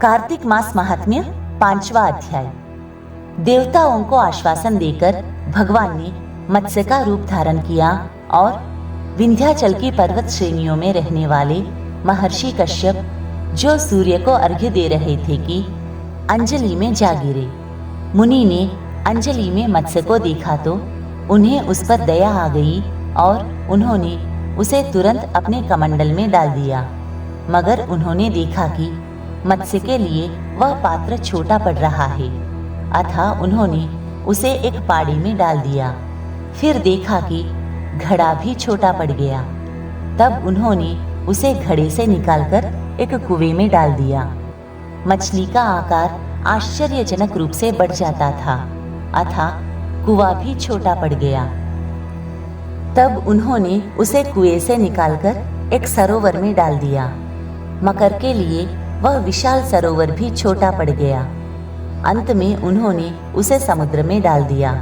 कार्तिक मास महात्म्य 5वां अध्याय। देवताओं को आश्वासन देकर भगवान ने मत्स्य का रूप धारण किया और विंध्याचल की पर्वत श्रेणियों में रहने वाले महर्षि कश्यप, जो सूर्य को अर्घ्य दे रहे थे, कि अंजलि में जा गिरे। मुनि ने अंजलि में मत्स्य को देखा तो उन्हें उस पर दया आ गई और उन्होंने उसे तुरंत अपने कमंडल में डाल दिया। मगर उन्होंने देखा कि मत्स्य के लिए वह पात्र छोटा पड़ रहा है, अतः उन्होंने उसे एक पाड़ी में डाल दिया। फिर देखा कि घड़ा भी छोटा पड़ गया। तब उन्होंने उसे घड़े से निकालकर एक कुएं में डाल दिया। मछली का आकार आश्चर्यजनक रूप से बढ़ जाता था, अतः कुआं भी छोटा पड़ गया। तब उन्होंने उसे कुएं से निकालकर एक सरोवर में डाल दिया। मकर के लिए वह विशाल सरोवर भी छोटा पड़ गया। अंत में उन्होंने उसे समुद्र में डाल दिया।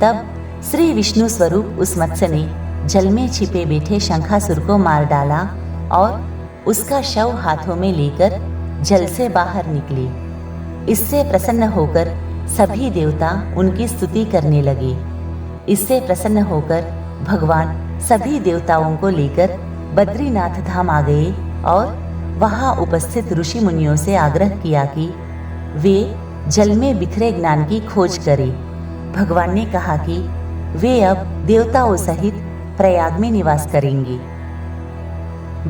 तब श्री विष्णु स्वरूप उस मत्स्य ने जल में छिपे बैठे शंखासुर को मार डाला और उसका शव हाथों में लेकर जल से बाहर निकले। इससे प्रसन्न होकर सभी देवता उनकी स्तुति करने लगे। इससे प्रसन्न होकर भगवान सभी देवताओं को लेकर बद्रीनाथ धाम आ गए और वहां उपस्थित ऋषि मुनियों से आग्रह किया कि वे जल में बिखरे ज्ञान की खोज करें। भगवान ने कहा कि वे अब देवताओं सहित प्रयाग में निवास करेंगे।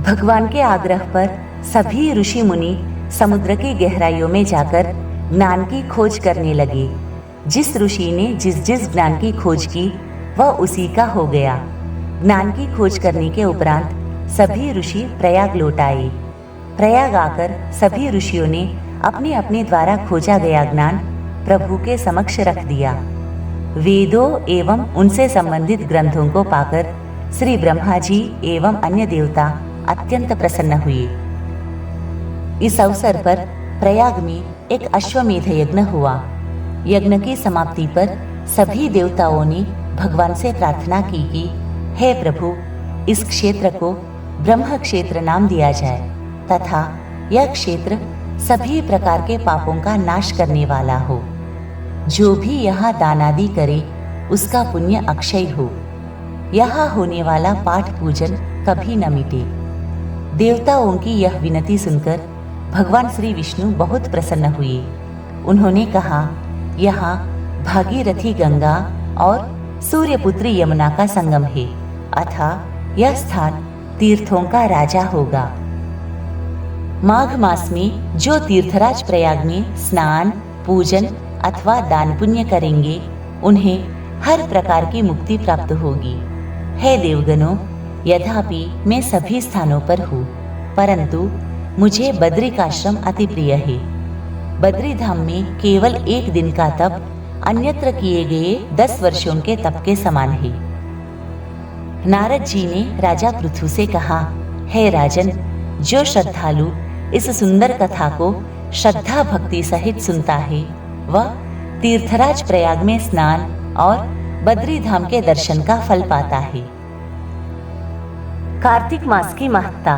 भगवान के आग्रह पर सभी ऋषि मुनि समुद्र की गहराइयों में जाकर ज्ञान की खोज करने लगे। जिस ऋषि ने जिस जिस ज्ञान की खोज की वह उसी का हो गया। ज्ञान की खोज करने के उपरांत सभी ऋषि प्रयाग लौट आए। प्रयाग आकर सभी ऋषियों ने अपने अपने द्वारा खोजा गया ज्ञान प्रभु के समक्ष रख दिया। वेदों एवं उनसे संबंधित ग्रंथों को पाकर श्री ब्रह्मा जी एवं अन्य देवता अत्यंत प्रसन्न हुए। इस अवसर पर प्रयाग में एक अश्वमेध यज्ञ हुआ। यज्ञ की समाप्ति पर सभी देवताओं ने भगवान से प्रार्थना की कि हे प्रभु, इस क्षेत्र को ब्रह्म क्षेत्र नाम दिया जाए तथा यह क्षेत्र सभी प्रकार के पापों का नाश करने वाला हो। जो भी यहाँ दान आदि करे उसका पुण्य अक्षय हो। यहाँ होने वाला पाठ पूजन कभी न मिटे। देवताओं की यह विनती सुनकर भगवान श्री विष्णु बहुत प्रसन्न हुए। उन्होंने कहा, यहाँ भागीरथी गंगा और सूर्यपुत्री यमुना का संगम है, अतः यह स्थान तीर्थों का राजा होगा। माघ मास में जो तीर्थराज प्रयाग में स्नान, पूजन अथवा दान पुण्य करेंगे उन्हें हर प्रकार की मुक्ति प्राप्त होगी। हे देवगणों, यद्यपि मैं सभी स्थानों पर हूँ, परंतु मुझे बद्रिकाश्रम अति प्रिय है। बद्री धाम में केवल एक दिन का तप अन्यत्र किए गए 10 वर्षों के तप के समान है। नारद जी ने राजा पृथु से कहा, हे राजन, जो श्रद्धालु इस सुंदर कथा को श्रद्धा भक्ति सहित सुनता है वह तीर्थराज प्रयाग में स्नान और बद्री धाम के दर्शन का फल पाता है। कार्तिक मास की महत्ता।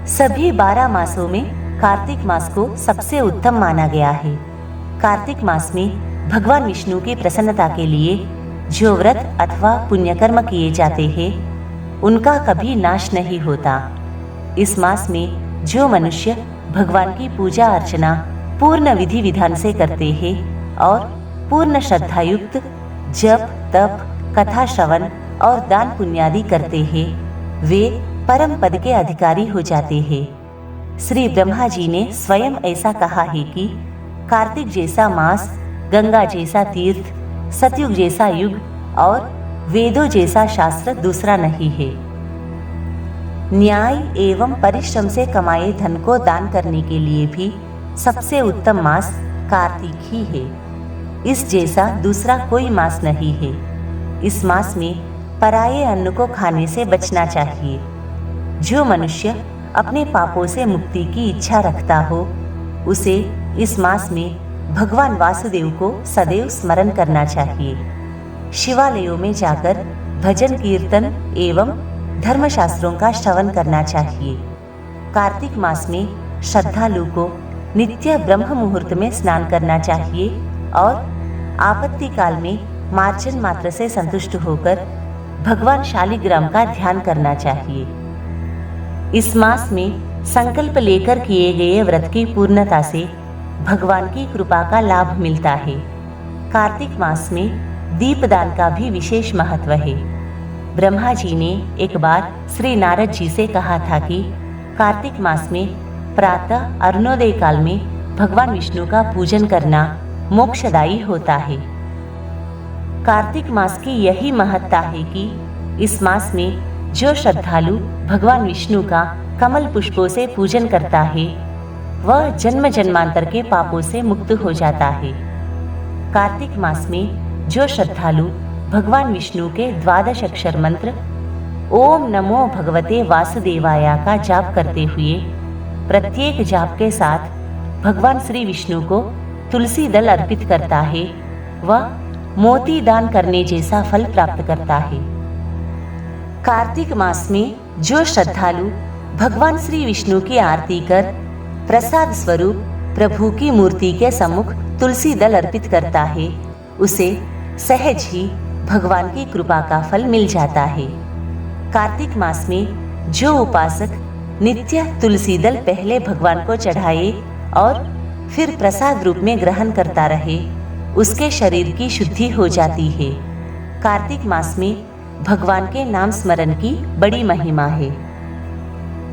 सभी 12 मासों में कार्तिक मास को सबसे उत्तम माना गया है। कार्तिक मास में भगवान विष्णु की प्रसन्नता के लिए जो व्रत अथवा पुण्यकर्म किए जाते हैं उनका कभी नाश नहीं होता। इस मास में जो मनुष्य भगवान की पूजा अर्चना पूर्ण विधि विधान से करते हैं और पूर्ण श्रद्धायुक्त जप, तप, कथा श्रवण और दान पुण्यादि करते हैं, वे परम पद के अधिकारी हो जाते हैं। श्री ब्रह्मा जी ने स्वयं ऐसा कहा है कि कार्तिक जैसा मास, गंगा जैसा तीर्थ, सतयुग जैसा युग और वेदों जैसा शास्त्र दूसरा नहीं है। न्याय एवं परिश्रम से कमाए धन को दान करने के लिए भी सबसे उत्तम मास कार्तिक ही है। इस जैसा दूसरा कोई मास नहीं है। इस मास में पराये अन्न को खाने से बचना चाहिए। जो मनुष्य अपने पापों से मुक्ति की इच्छा रखता हो उसे इस मास में भगवान वासुदेव को सदैव स्मरण करना चाहिए। शिवालयों में जाकर भजन कीर्तन एवं धर्मशास्त्रों का श्रवण करना चाहिए। कार्तिक मास में श्रद्धालु को नित्य ब्रह्म मुहूर्त में स्नान करना चाहिए और आपत्ति काल में मार्जन मात्र से संतुष्ट होकर भगवान शालिग्राम का ध्यान करना चाहिए। इस मास में संकल्प लेकर किए गए व्रत की पूर्णता से भगवान की कृपा का लाभ मिलता है। कार्तिक मास में दीपदान का भी विशेष महत्व है। ब्रह्मा जी ने एक बार श्री नारद जी से कहा था कि कार्तिक मास में प्रातः अरुणोदय काल में भगवान विष्णु का पूजन करना मोक्षदायी होता है। कार्तिक मास की यही महत्ता है कि इस मास में जो श्रद्धालु भगवान विष्णु का कमल पुष्पों से पूजन करता है वह जन्म जन्मांतर के पापों से मुक्त हो जाता है। कार्तिक मास में जो श्रद्धालु भगवान विष्णु के 12 अक्षर मंत्र ओम नमो भगवते वासुदेवाय का जाप करते हुए प्रत्येक जाप के साथ भगवान श्री विष्णु को तुलसी दल अर्पित करता है वह मोती दान करने जैसा फल प्राप्त करता है। कार्तिक मास में जो श्रद्धालु भगवान श्री विष्णु की आरती कर प्रसाद स्वरूप प्रभु की मूर्ति के सम्मुख तुलसी दल अर्पित करता है उसे सहज ही भगवान की कृपा का फल मिल जाता है। कार्तिक मास में जो उपासक नित्य तुलसी दल पहले भगवान को चढ़ाए और फिर प्रसाद रूप में ग्रहण करता रहे उसके शरीर की शुद्धि हो जाती है। कार्तिक मास में भगवान के नाम स्मरण की बड़ी महिमा है।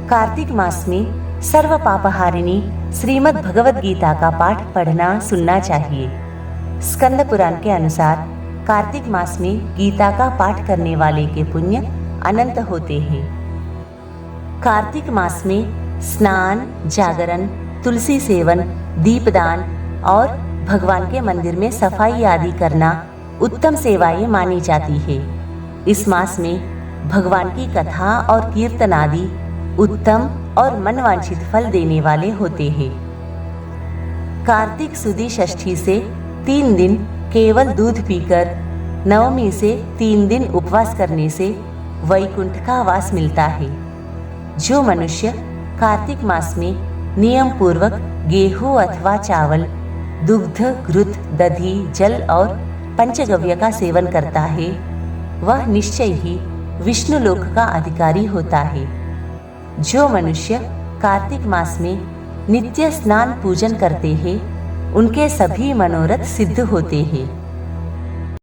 कार्तिक मास में सर्व पापहारिणी श्रीमद् भगवद गीता का पाठ पढ़ना सुनना चाहिए। स्कंद पुराण के अनुसार कार्तिक मास में गीता का पाठ करने वाले के पुण्य अनंत होते हैं। कार्तिक मास में स्नान, जागरण, तुलसी सेवन, दीपदान और भगवान के मंदिर में सफाई आदि करना उत्तम सेवाएं मानी जाती है। इस मास में भगवान की कथा और कीर्तन आदि उत्तम और मनवांछित फल देने वाले होते हैं। कार्तिक सुदी षष्ठी से 3 दिन केवल दूध पीकर नवमी से 3 दिन उपवास करने से वैकुंठ का वास मिलता है। जो मनुष्य कार्तिक मास में नियम पूर्वक गेहूं अथवा चावल, दुग्ध, घृत, दधी, जल और पंचगव्य का सेवन करता है वह निश्चय ही विष्णु लोक का अधिकारी होता है। जो मनुष्य कार्तिक मास में नित्य स्नान पूजन करते हैं उनके सभी मनोरथ सिद्ध होते हैं।